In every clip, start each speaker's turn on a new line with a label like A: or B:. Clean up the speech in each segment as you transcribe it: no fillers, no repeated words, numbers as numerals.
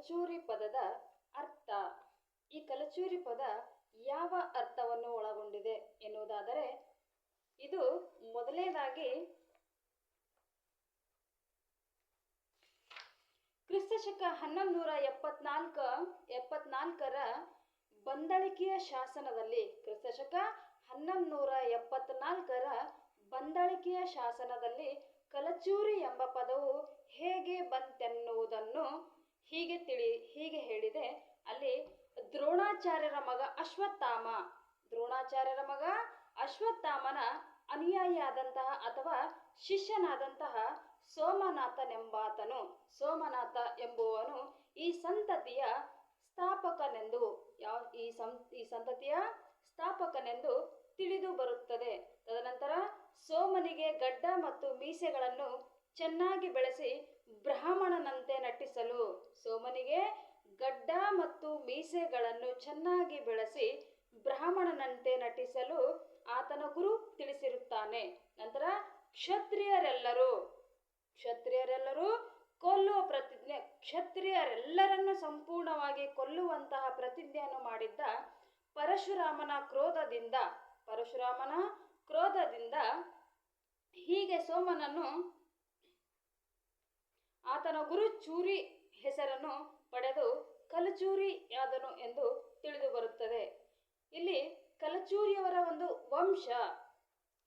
A: ಕಲಚೂರಿ ಪದದ ಅರ್ಥ. ಈ ಕಲಚೂರಿ ಪದ ಯಾವ ಅರ್ಥವನ್ನು ಒಳಗೊಂಡಿದೆ ಎನ್ನುವುದಾದರೆ, ಇದು ಮೊದಲನೇದಾಗಿ ಕ್ರಿಸ್ತಶಕ 1174ರ ಬಂದಳಿಕೆಯ ಶಾಸನದಲ್ಲಿ, ಕ್ರಿಸ್ತಶಕ 1174ರ ಬಂದಳಿಕೆಯ ಶಾಸನದಲ್ಲಿ ಕಲಚೂರಿ ಎಂಬ ಪದವು ಹೇಗೆ ಬಂತೆನ್ನುವುದನ್ನು ಹೀಗೆ ಹೇಳಿದೆ. ಅಲ್ಲಿ ದ್ರೋಣಾಚಾರ್ಯರ ಮಗ ಅಶ್ವತ್ಥಾಮನ ಅನುಯಾಯಿಯಾದಂತಹ ಅಥವಾ ಶಿಷ್ಯನಾದಂತಹ ಸೋಮನಾಥ ಎಂಬುವನು ಈ ಸಂತತಿಯ ಸ್ಥಾಪಕನೆಂದು ತಿಳಿದು ಬರುತ್ತದೆ. ತದನಂತರ ಸೋಮನಿಗೆ ಗಡ್ಡ ಮತ್ತು ಮೀಸೆಗಳನ್ನು ಚೆನ್ನಾಗಿ ಬೆಳೆಸಿ ಬ್ರಾಹ್ಮಣನಂತೆ ನಟಿಸಲು ಆತನ ಗುರು ತಿಳಿಸಿರುತ್ತಾನೆ. ನಂತರ ಕ್ಷತ್ರಿಯರೆಲ್ಲರನ್ನು ಸಂಪೂರ್ಣವಾಗಿ ಕೊಲ್ಲುವಂತಹ ಪ್ರತಿಜ್ಞೆಯನ್ನು ಮಾಡಿದ್ದ ಪರಶುರಾಮನ ಕ್ರೋಧದಿಂದ ಹೀಗೆ ಸೋಮನನ್ನು ಆತನ ಗುರು ಚೂರಿ ಹೆಸರನ್ನು ಪಡೆದು ಕಲಚೂರಿಯಾದನು ಎಂದು ತಿಳಿದು ಬರುತ್ತದೆ. ಇಲ್ಲಿ ಕಲಚೂರಿಯವರ ಒಂದು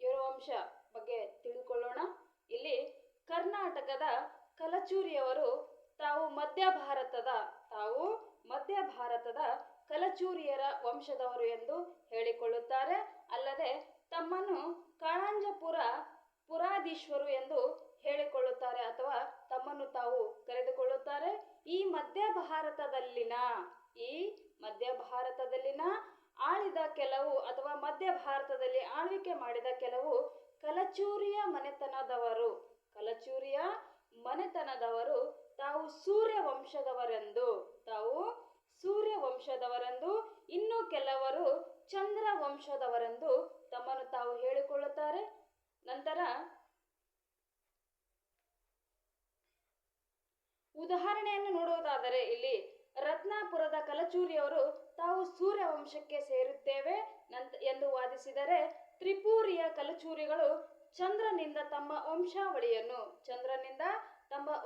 A: ಇವರ ವಂಶ ಬಗ್ಗೆ ತಿಳಿದುಕೊಳ್ಳೋಣ. ಇಲ್ಲಿ ಕರ್ನಾಟಕದ ಕಲಚೂರಿಯವರು ತಾವು ಮಧ್ಯ ಭಾರತದ ಕಲಚೂರಿಯರ ವಂಶದವರು ಎಂದು ಹೇಳಿಕೊಳ್ಳುತ್ತಾರೆ. ಅಲ್ಲದೆ ತಮ್ಮನ್ನು ಪುರಾಧೀಶ್ವರು ಎಂದು ಹೇಳಿಕೊಳ್ಳುತ್ತಾರೆ ಅಥವಾ ತಮ್ಮನ್ನು ತಾವು ಕರೆದುಕೊಳ್ಳುತ್ತಾರೆ. ಈ ಮಧ್ಯ ಭಾರತದಲ್ಲಿನ ಆಳಿದ ಕೆಲವು ಅಥವಾ ಮಧ್ಯ ಭಾರತದಲ್ಲಿ ಆಳ್ವಿಕೆ ಮಾಡಿದ ಕೆಲವು ಕಲಚೂರಿಯ ಮನೆತನದವರು ತಾವು ಸೂರ್ಯ ವಂಶದವರೆಂದು ಇನ್ನು ಕೆಲವರು ಚಂದ್ರ ವಂಶದವರೆಂದು ತಮ್ಮನ್ನು ತಾವು ಹೇಳಿಕೊಳ್ಳುತ್ತಾರೆ. ನಂತರ ಉದಾಹರಣೆಯನ್ನು ನೋಡುವುದಾದರೆ, ಇಲ್ಲಿ ರತ್ನಾಪುರದ ಕಲಚೂರಿಯವರು ತಾವು ಸೂರ್ಯ ವಂಶಕ್ಕೆ ಸೇರುತ್ತೇವೆ ಎಂದು ವಾದಿಸಿದರೆ, ತ್ರಿಪುರಿಯ ಕಲಚೂರಿಗಳು ಚಂದ್ರನಿಂದ ತಮ್ಮ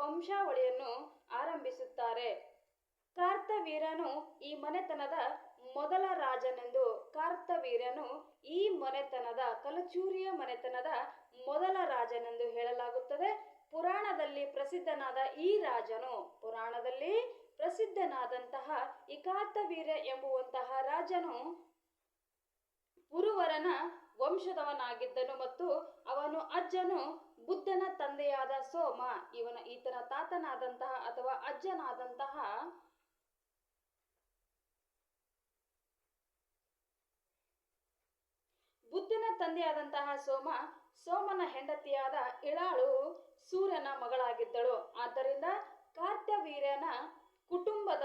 A: ವಂಶಾವಳಿಯನ್ನು ಆರಂಭಿಸುತ್ತಾರೆ. ಕಾರ್ತವೀರ್ಯನು ಈ ಮನೆತನದ ಕಲಚೂರಿಯ ಮನೆತನದ ಮೊದಲ ರಾಜನೆಂದು ಹೇಳಲಾಗುತ್ತದೆ. ಪುರಾಣದಲ್ಲಿ ಪ್ರಸಿದ್ಧನಾದಂತಹ ಈ ಕಾರ್ತವೀರ್ಯ ಎಂಬುವಂತಹ ರಾಜನು ಪುರುವರನ ವಂಶದವನಾಗಿದ್ದನು ಮತ್ತು ಅವನು ಅಜ್ಜನು ಬುದ್ಧನ ತಂದೆಯಾದ ಸೋಮ, ಈತನ ತಾತನಾದಂತಹ ಅಥವಾ ಅಜ್ಜನಾದಂತಹ ಬುದ್ಧನ ತಂದೆಯಾದಂತಹ ಸೋಮನ ಹೆಂಡತಿಯಾದ ಇಳಾಳು ಸೂರ್ಯನ ಮಗಳಾಗಿದ್ದಳು. ಆದ್ದರಿಂದ ಕಾರ್ತವೀರ್ಯನ ಕುಟುಂಬದ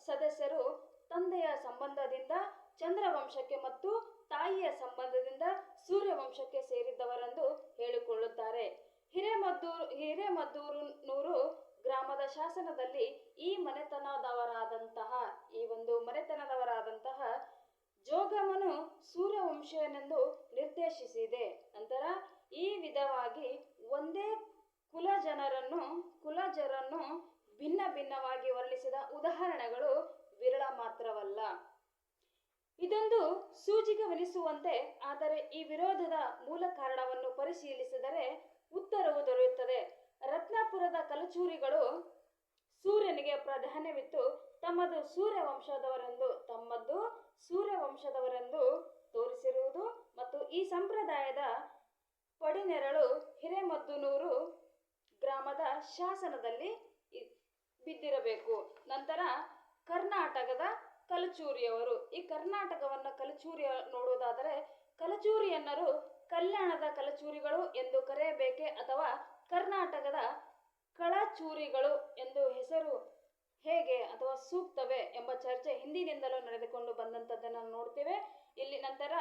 A: ಸದಸ್ಯರು ತಂದೆಯ ಸಂಬಂಧದಿಂದ ಚಂದ್ರವಂಶಕ್ಕೆ ಮತ್ತು ತಾಯಿಯ ಸಂಬಂಧದಿಂದ ಸೂರ್ಯವಂಶಕ್ಕೆ ಸೇರಿದ್ದವರೆಂದು ಹೇಳಿಕೊಳ್ಳುತ್ತಾರೆ. ಹಿರೇಮದ್ದೂರು ಗ್ರಾಮದ ಶಾಸನದಲ್ಲಿ ಈ ಮನೆತನದವರಾದಂತಹ ಜೋಗಮನು ಸೂರ್ಯವಂಶೀಯನೆಂದು ನಿರ್ದೇಶಿಸಿದೆ. ನಂತರ ಈ ವಿಧವಾಗಿ ಒಂದೇ ಕುಲಜರನ್ನು ಭಿನ್ನ ಭಿನ್ನವಾಗಿ ವರ್ಣಿಸಿದ ಉದಾಹರಣೆಗಳು ವಿರಳ ಮಾತ್ರವಲ್ಲ. ಇದೊಂದು ಸೂಚಿಗವೆನಿಸುವಂತೆ, ಆದರೆ ಈ ವಿರೋಧದ ಮೂಲ ಕಾರಣವನ್ನು ಪರಿಶೀಲಿಸಿದರೆ ಉತ್ತರವು ದೊರೆಯುತ್ತದೆ. ರತ್ನಾಪುರದ ಕಲಚೂರಿಗಳು ಸೂರ್ಯನಿಗೆ ಪ್ರಾಧಾನ್ಯವಿತ್ತು ತಮ್ಮದು ಸೂರ್ಯವಂಶದವರೆಂದು ತೋರಿಸಿರುವುದು ಮತ್ತು ಈ ಸಂಪ್ರದಾಯದ ಪಡಿನೆರಳು ಹಿರೇಮದ್ದೂರು ಗ್ರಾಮದ ಶಾಸನದಲ್ಲಿ ಬಿದ್ದಿರಬೇಕು. ನಂತರ ಕರ್ನಾಟಕದ ಕಲಚೂರಿಯವರು, ಈ ಕಲಚೂರಿಯ ನೋಡುವುದಾದರೆ, ಕಲಚೂರಿಯನ್ನರು ಕಲ್ಯಾಣದ ಕಲಚೂರಿಗಳು ಎಂದು ಕರೆಯಬೇಕೆ ಅಥವಾ ಕರ್ನಾಟಕದ ಕಳಚೂರಿಗಳು ಎಂದು ಹೆಸರು ಹೇಗೆ ಅಥವಾ ಸೂಕ್ತವೇ ಎಂಬ ಚರ್ಚೆ ಹಿಂದಿನಿಂದಲೂ ನಡೆದುಕೊಂಡು ಬಂದಂಥದ್ದನ್ನು ನೋಡ್ತೇವೆ. ಇಲ್ಲಿ ನಂತರ